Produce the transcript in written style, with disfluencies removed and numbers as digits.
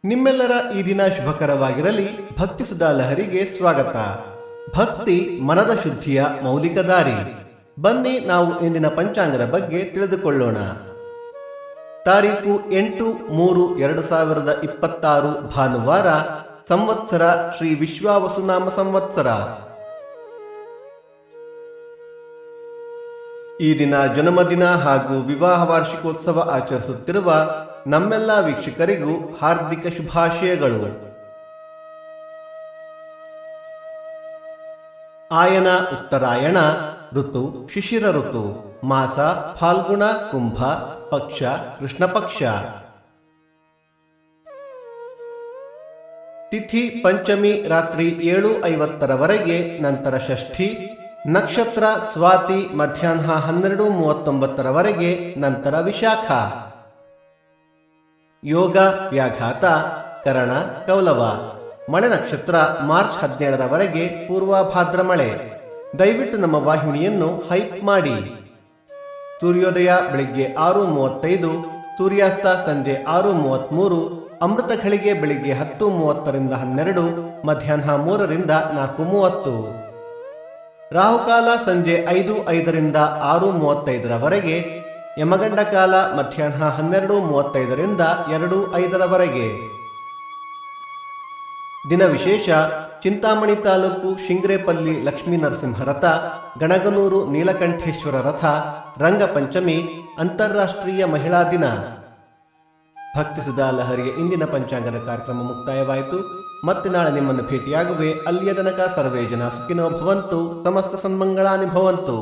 ನಿಮ್ಮೆಲ್ಲರ ಈ ದಿನ ಶುಭಕರವಾಗಿರಲಿ. ಭಕ್ತಿ ಸುಧಾ ಲಹರಿಗೆ ಸ್ವಾಗತ. ಭಕ್ತಿ ಮನದ ಶುದ್ಧಿಯ ಮೌಲಿಕ ದಾರಿ. ಬನ್ನಿ ನಾವು ಇಂದಿನ ಪಂಚಾಂಗದ ಬಗ್ಗೆ ತಿಳಿದುಕೊಳ್ಳೋಣ. ತಾರೀಕು 8/3/2026 ಭಾನುವಾರ. ಸಂವತ್ಸರ ಶ್ರೀ ವಿಶ್ವಾವಸುನಾಮ ಸಂವತ್ಸರ. ಈ ದಿನ ಜನ್ಮದಿನ ಹಾಗೂ ವಿವಾಹ ವಾರ್ಷಿಕೋತ್ಸವ ಆಚರಿಸುತ್ತಿರುವ ನಮ್ಮೆಲ್ಲ ವೀಕ್ಷಕರಿಗೂ ಹಾರ್ದಿಕ ಶುಭಾಶಯಗಳು. ಆಯನ ಉತ್ತರಾಯಣ, ಋತು ಶಿಶಿರ ಋತು, ಮಾಸ ಫಾಲ್ಗುಣ ಕುಂಭ, ಪಕ್ಷ ಕೃಷ್ಣ ಪಕ್ಷ. ತಿಥಿ ಪಂಚಮಿ ರಾತ್ರಿ 7:50 ನಂತರ ಷಷ್ಠಿ. ನಕ್ಷತ್ರ ಸ್ವಾತಿ ಮಧ್ಯಾಹ್ನ 12:39 ನಂತರ ವಿಶಾಖ. ಯೋಗ ವ್ಯಾಘಾತ, ಕರಣ ಕೌಲವ. ಮಳೆ ನಕ್ಷತ್ರ ಮಾರ್ಚ್ 17 ಪೂರ್ವಭಾದ್ರ ಮಳೆ. ದಯವಿಟ್ಟು ನಮ್ಮ ವಾಹಿನಿಯನ್ನು ಹೈಪ್ ಮಾಡಿ. ಸೂರ್ಯೋದಯ ಬೆಳಿಗ್ಗೆ 6:35, ಸೂರ್ಯಾಸ್ತ ಸಂಜೆ 6:33, ಅಮೃತ ಘಳಿಗೆ ಬೆಳಿಗ್ಗೆ 10:30 12, ಮಧ್ಯಾಹ್ನ 3 4:30. ರಾಹುಕಾಲ ಸಂಜೆ 5:05 6:35, ಯಮಗಂಡ ಕಾಲ ಮಧ್ಯಾಹ್ನ 12:35 2:05. ದಿನ ವಿಶೇಷ: ಚಿಂತಾಮಣಿ ತಾಲೂಕು ಶಿಂಗ್ರೇಪಲ್ಲಿ ಲಕ್ಷ್ಮೀ ನರಸಿಂಹ ರಥ, ಗಣಗನೂರು ನೀಲಕಂಠೇಶ್ವರ ರಥ, ರಂಗಪಂಚಮಿ, ಅಂತಾರಾಷ್ಟ್ರೀಯ ಮಹಿಳಾ ದಿನ. ಭಕ್ತಿ ಸುಧಾ ಲಹರಿಯ ಇಂದಿನ ಪಂಚಾಂಗದ ಕಾರ್ಯಕ್ರಮ ಮುಕ್ತಾಯವಾಯಿತು. ಮತ್ತೆ ನಾಳೆ ನಿಮ್ಮನ್ನು ಭೇಟಿಯಾಗುವೆ. ಅಲ್ಲಿಯ ತನಕ ಸರ್ವೇ ಜನ ಸುಖಿನೋ ಭವಂತು, ಸಮಸ್ತ ಸನ್ಮಂಗಳಾನಿ ಭವಂತು.